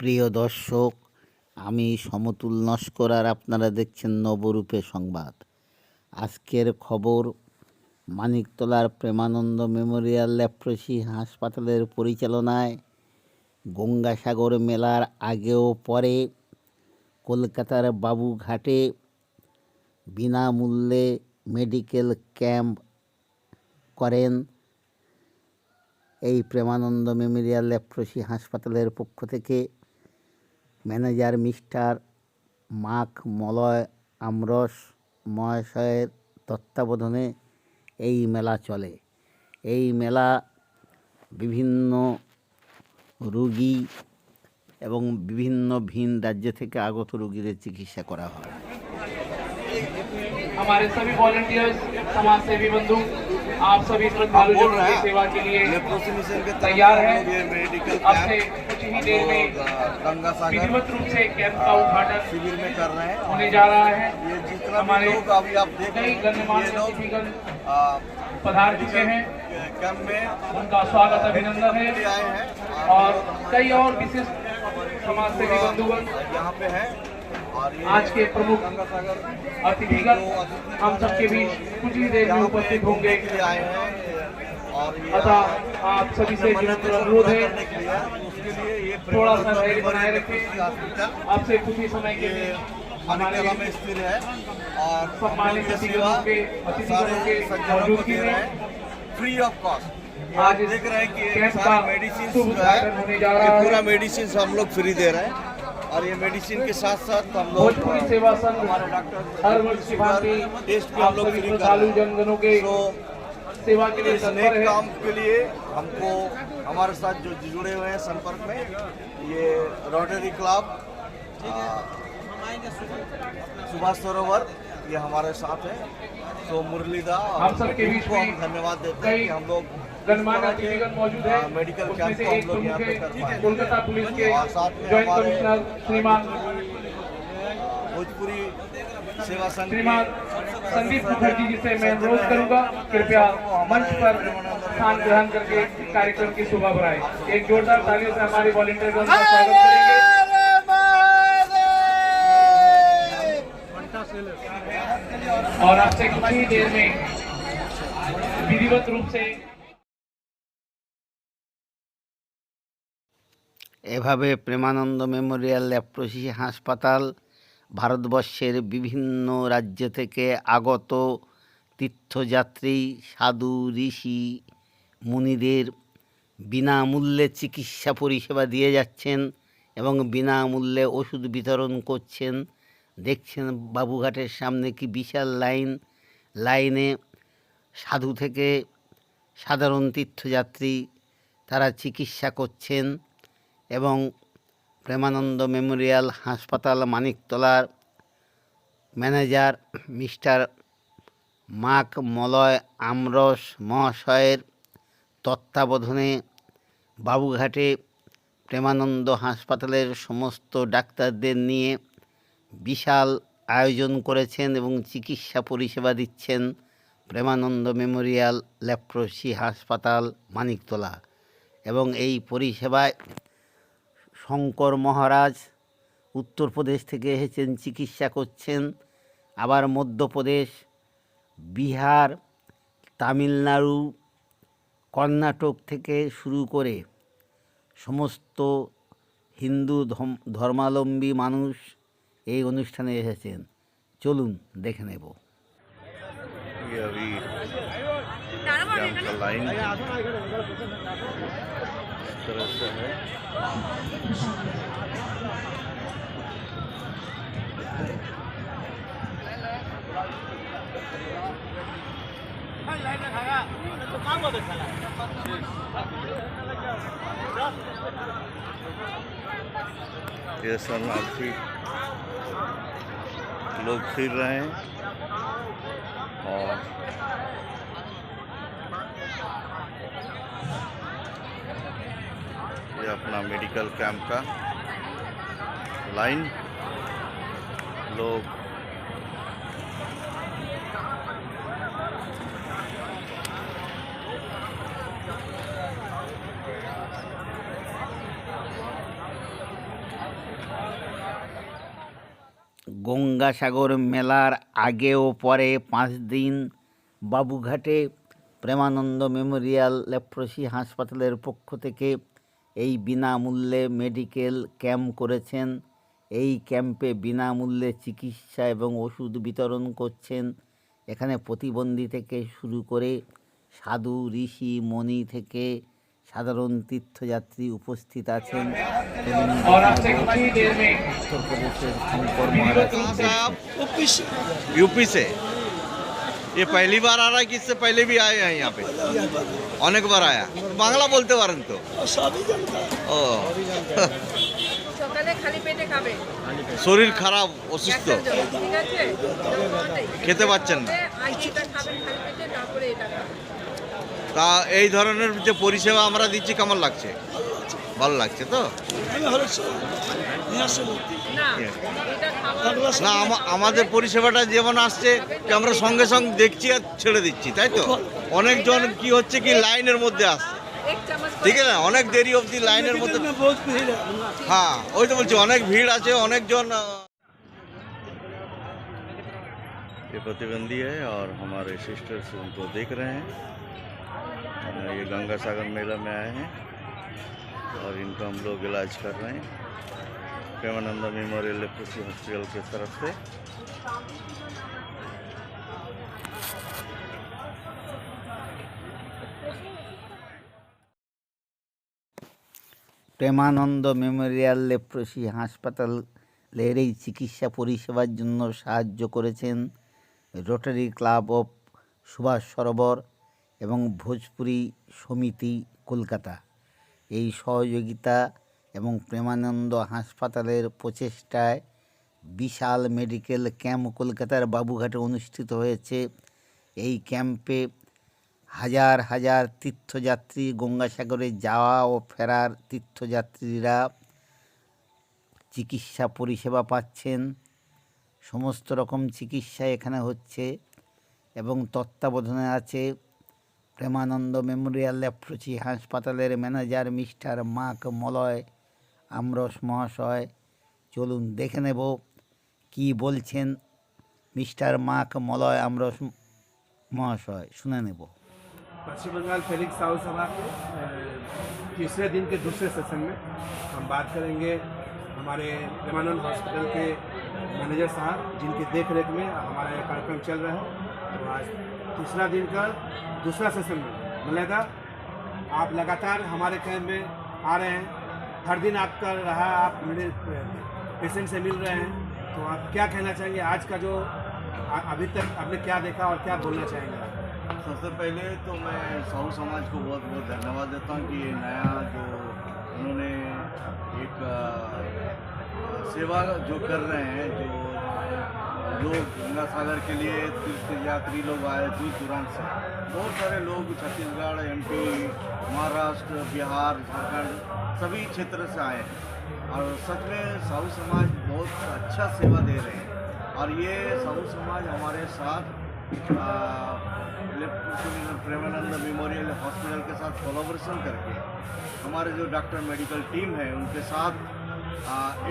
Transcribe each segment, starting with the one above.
প্রিয় দর্শক, আমি সমতুল নস্কর আর আপনারা দেখছেন নবরূপে সংবাদ। আজকের খবর, মানিকতলার প্রেমানন্দ মেমোরিয়াল লেপ্রসি হাসপাতালের পরিচালনায় গঙ্গাসাগর মেলার আগে ও পরে কলকাতার বাবুঘাটে বিনামূল্যে মেডিকেল ক্যাম্প করেন এই প্রেমানন্দ মেমোরিয়াল লেপ্রসি হাসপাতালের পক্ষ থেকে। ম্যানেজার মিস্টার মাক মলয় আমরস মহাশয়ের তত্ত্বাবধানে এই মেলা চলে। এই মেলা বিভিন্ন রোগী এবং বিভিন্ন ভিন রাজ্য থেকে আগত রোগীদের চিকিৎসা করা হয়। हमारे सभी वॉलंटियर्स, समाज सेवी बंधु, आप सभी श्रद्धालुओं की सेवा के लिए तैयार हैं। अब से कुछ ही देर में विधिवत रूप से कैंप का उद्घाटन शिविर में कर रहे हैं होने जा रहा है। ये जितना हमारे लोग अभी आप देख रहे कई हैं गणमान्य अतिथिगण पधार चुके हैं, कैंप में उनका स्वागत अभिनंदन है। आए हैं और कई और विशिष्ट समाज सेवी बंधुगण यहाँ पे है। और ये आज के प्रमुख गंगासागर अतिथिगण हम सबके बीच कुछ ही देर में उपस्थित होंगे। के लिए आए हैं और ये अतः आप सभी से विनम्र अनुरोध है, करने के लिए उसके लिए ये थोड़ा सा धैर्य बनाए रखें। हॉस्पिटल आपसे कुछ ही समय के लिए हमारे मानिकतला में स्थित है और सम्मानित अतिथिगणों के सज्जनों को मौजूदगी दे रहे में हैं फ्री ऑफ कॉस्ट। आज आज देख रहे हैं कि ये कैंप सारे का मेडिसिन शुभ जो है उद्घाटन होने जा रहा ये है। पूरा मेडिसिन हम लोग फ्री दे रहे हैं और ये मेडिसिन के साथ साथ हम लोग भोजपुरी सेवा संघ हमारे डॉक्टर हर वर्ष की भांति टेस्ट भी आप हम लोग सभी फ्री कर श्रद्धालु रहे हैं। जनगणों के तो सेवा के लिए इस तत्पर नेक है। काम के लिए हमको हमारे साथ जो जुड़े हुए हैं संपर्क में, ये रोटरी क्लब सुभाष सरोवर, ये हमारे साथ है। तो मुरलीदा हम सबके बीच को हम में धन्यवाद देते हैं कई कि हम लोग गणमान्य अतिथिगण मौजूद है। मेडिकल उसमें कैंप से को हम एक लोग प्रमुख यहाँ पे है कर पाए। कोलकाता पुलिस के और साथ में ज्वाइंट हमारे कमिश्नर श्रीमान भोजपुरी सेवा संघ श्रीमान संदीप मुखर्जी जी से मैं अनुरोध करूंगा, कृपया मंच पर स्थान ग्रहण करके कार्यक्रम की शोभा बढ़ाएं। एक जोरदार तालियों से हमारे वॉलंटियर का स्वागत करेंगे। और आपसे कुछ ही देर में विधिवत रूप से এভাবে প্রেমানন্দ মেমোরিয়াল লেপ্রসি হাসপাতাল ভারতবর্ষের বিভিন্ন রাজ্য থেকে আগত তীর্থযাত্রী, সাধু, ঋষি, মুনিদের বিনামূল্যে চিকিৎসা পরিষেবা দিয়ে যাচ্ছেন এবং বিনামূল্যে ওষুধ বিতরণ করছেন। দেখছেন বাবুঘাটের সামনে কি বিশাল লাইনে সাধু থেকে সাধারণ তীর্থযাত্রী তারা চিকিৎসা করছেন। এবং প্রেমানন্দ মেমোরিয়াল হাসপাতাল মানিকতলার ম্যানেজার মিস্টার মাক মলয় আমরস মহাশয়ের তত্ত্বাবধানে বাবুঘাটে প্রেমানন্দ হাসপাতালের সমস্ত ডাক্তারদের নিয়ে বিশাল আয়োজন করেছেন এবং চিকিৎসা পরিষেবা দিচ্ছেন প্রেমানন্দ মেমোরিয়াল লেপ্রসি হাসপাতাল মানিকতলা। এবং এই পরিষেবায় শঙ্কর মহারাজ উত্তরপ্রদেশ থেকে এসেছেন, চিকিৎসা করছেন। আবার মধ্যপ্রদেশ, বিহার, তামিলনাড়ু, কর্ণাটক থেকে শুরু করে সমস্ত হিন্দু ধর্মাবলম্বী মানুষ এই অনুষ্ঠানে এসেছেন। চলুন দেখে নেব। ये अभी कैंप का लाइन इस तरह से है। ये शरणार्थी लोग फिर रहे हैं और ये अपना मेडिकल कैंप का लाइन लोग গঙ্গাসাগর মেলার আগে ও পরে 5 দিন বাবুঘাটে প্রেমানন্দ মেমোরিয়াল লেপ্রসি হাসপাতালের পক্ষ থেকে এই বিনামূল্যে মেডিকেল ক্যাম্প করেছেন। এই ক্যাম্পে বিনামূল্যে চিকিৎসা এবং ওষুধ বিতরণ করছেন। এখানে প্রতিবন্ধী থেকে শুরু করে সাধু ঋষি মণি থেকে সাধারণ তীর্থযাত্রী উপস্থিত আছেন। और आपसे कुछ ही देर में উত্তর প্রদেশের শঙ্কর विधिवत মহারাজ रूप से यूपी से ये पहली बार आ रहा है कि इससे पहले भी आए हैं यहाँ पे? अनेक बार आया। बांग्ला बोलते पारें तो ও সকালে খালি পেটে খাবে শরীর খারাপ অসুস্থ গ্যাসের জন্য, ঠিক আছে? খেতে পাচ্ছেন না, আগে এটা খাবেন খালি পেটে, তারপরে এটা খাবেন। তা এই ধরনের যে পরিষেবা আমরা দিচ্ছি কেমন লাগছে? ভালো লাগছে তো? না, এটা খাওয়া না আমাদের পরিষেবাটা যেমন আসছে কি আমরা সঙ্গে সঙ্গে দেখছি আর ছেড়ে দিচ্ছি, তাই তো? অনেকজন কি হচ্ছে কি লাইনের মধ্যে আসছে, এক চামচ ঠিক আছে না, অনেক দেরি অবধি লাইনের মধ্যে। হ্যাঁ ওই তো বলছি অনেক ভিড় আছে, অনেকজন। ये प्रतिबंधी है और हमारे सिस्टर्स उनको देख रहे हैं। ये गंगा सागर मेला में आए हैं और इनका हम लोग इलाज कर रहे हैं प्रेमानंद मेमोरियल लेप्रोसी हॉस्पिटल की तरफ से। প্রেমানন্দ মেমোরিয়াল লেপ্রসি হাসপাতালের এই চিকিৎসা পরিষেবার জন্য সাহায্য করেছেন রোটারি ক্লাব অফ সুভাষ সরোবর এবং ভোজপুরি সমিতি কলকাতা। এই সহযোগিতা এবং প্রেমানন্দ হাসপাতালের প্রচেষ্টায় বিশাল মেডিকেল ক্যাম্প কলকাতার বাবুঘাটে অনুষ্ঠিত হয়েছে। এই ক্যাম্পে হাজার হাজার তীর্থযাত্রী, গঙ্গাসাগরে যাওয়া ও ফেরার তীর্থযাত্রীরা চিকিৎসা পরিষেবা পাচ্ছেন। সমস্ত রকম চিকিৎসা এখানে হচ্ছে এবং তত্ত্বাবধানে আছে প্রেমানন্দ মেমোরিয়াল লেপ্রসি হাসপাতালের ম্যানেজার মিস্টার মাক মলয় আমরস মহাশয়। চলুন দেখে নেব কি বলছেন মিস্টার মাক মলয় আমরস মহাশয়, শুনে নেব। पश्चिम बंगाल फेलिक्स साहू सभा के तीसरे दिन के दूसरे सेशन में हम बात करेंगे हमारे प्रेमानंद हॉस्पिटल के मैनेजर साहब, जिनकी देख रेख में हमारा ये कार्यक्रम चल रहा है। तो आज तीसरा दिन का दूसरा सेशन में मिलेगा। आप लगातार हमारे कैंप में आ रहे हैं, हर दिन आपका रहा, आप मेरे पेशेंट से मिल रहे हैं। तो आप क्या कहना चाहेंगे आज का जो अभी तक आपने क्या देखा और क्या बोलना चाहेंगे? सबसे पहले तो मैं साहू समाज को बहुत बहुत धन्यवाद देता हूँ कि ये नया जो उन्होंने एक सेवा जो कर रहे हैं, जो लोग गंगा सागर के लिए तीर्थयात्री लोग आए दूर दूरांत से, बहुत सारे लोग छत्तीसगढ़, एमपी, महाराष्ट्र, बिहार, झारखंड सभी क्षेत्र से आए हैं और सच में साहू समाज बहुत अच्छा सेवा दे रहे हैं। और ये साहू समाज हमारे साथ प्रेमानंद मेमोरियल हॉस्पिटल के साथ कोलैबोरेशन करके हमारे जो डॉक्टर मेडिकल टीम है उनके साथ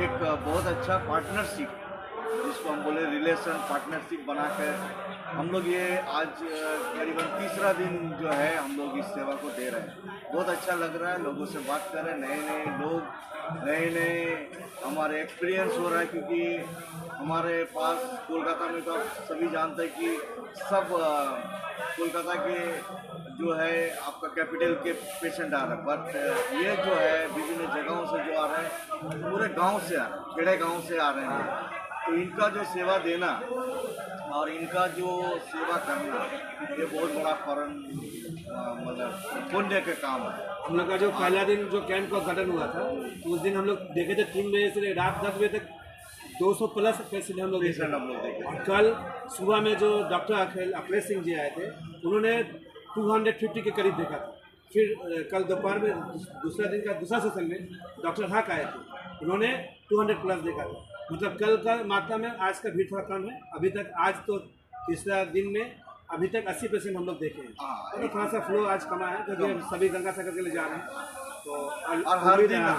एक बहुत अच्छा पार्टनरशिप, जिसको हम बोले रिलेशन पार्टनरशिप बनाकर हम लोग ये आज करीबन तीसरा दिन जो है हम लोग इस सेवा को दे रहे हैं। बहुत अच्छा लग रहा है, लोगों से बात कर रहे हैं, नए नए लोग, नए नए हमारे एक्सपीरियंस हो रहा है, क्योंकि हमारे पास कोलकाता में तो आप सभी जानते हैं कि सब कोलकाता के जो है आपका कैपिटल के पेशेंट आ रहे हैं, बट ये जो है विभिन्न जगहों से जो आ रहे हैं, पूरे गांव से आ रहे हैं, खेड़े गांव से आ रहे हैं। तो इनका जो सेवा देना और इनका जो सेवा करना ये बहुत बड़ा फौरन मतलब पुण्य का काम है। हम लोग का जो पहला दिन जो कैंप का उद्घाटन हुआ था, तो उस दिन हम लोग देखे थे 3 बजे से रात 10 बजे तक 200 प्लस पेशेंट हम लोग देखे। और कल सुबह में जो डॉक्टर अखिलेश सिंह जी आए थे, उन्होंने 250 के करीब देखा था। फिर कल दोपहर में दूसरा दिन का दूसरा सेशन में डॉक्टर हक आए थे, उन्होंने 200 प्लस देखा था। मतलब कल का मात्रा में आज का भीड़ थोड़ा कम है। अभी तक आज तो तीसरा दिन में अभी तक 80 पेशेंट हम लोग देखे हैं। तो थोड़ा सा फ्लो आज कमा है क्योंकि हम सभी गंगा सागर के लिए जा रहे हैं। तो और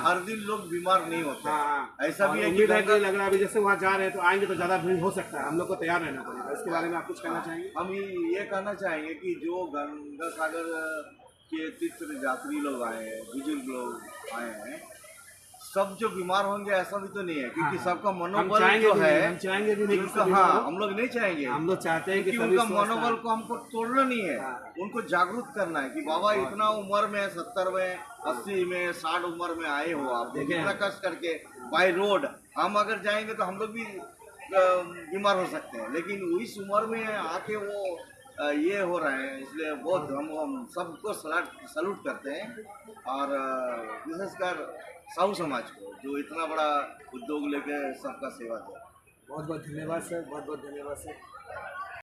हर दिन लोग बीमार नहीं होते। हाँ, ऐसा भी है कि उम्मीद है कि लग रहा है अभी जैसे वहाँ जा रहे हैं तो आएंगे तो ज़्यादा भीड़ हो सकता है, हम लोग को तैयार रहना पड़ेगा। इसके बारे में आप कुछ कहना चाहेंगे? हम ये कहना चाहेंगे कि जो गंगा सागर के तीर्थ यात्री लोग आए हैं, बुजुर्ग लोग आए हैं, सब जो बीमार होंगे ऐसा भी तो नहीं है, क्योंकि हाँ, सबका हम मनोबल चाहेंगे जो भी है नहीं, हम चाहेंगे भी नहीं कि उनका, सभी हाँ, लोग- हम लोग नहीं चाहेंगे, हम लोग चाहते हैं कि क्योंकि सभी उनका स्वस्थ मनोबल रहें। को हमको तोड़ना नहीं है, हाँ। उनको जागरूक करना है कि बाबा इतना उम्र में 70 में 80 में 60 उम्र में आए हो आप, देखें इतना कष्ट करके बाय रोड, हम अगर जाएंगे तो हम लोग भी बीमार हो सकते हैं, लेकिन इस उम्र में आके वो ये हो रहे हैं, इसलिए बहुत हम सबको सलूट करते हैं, और विशेषकर साहू समाज को जो इतना बड़ा उद्योग लेके सबका सेवा दे। बहुत बहुत धन्यवाद सर, बहुत बहुत धन्यवाद सर।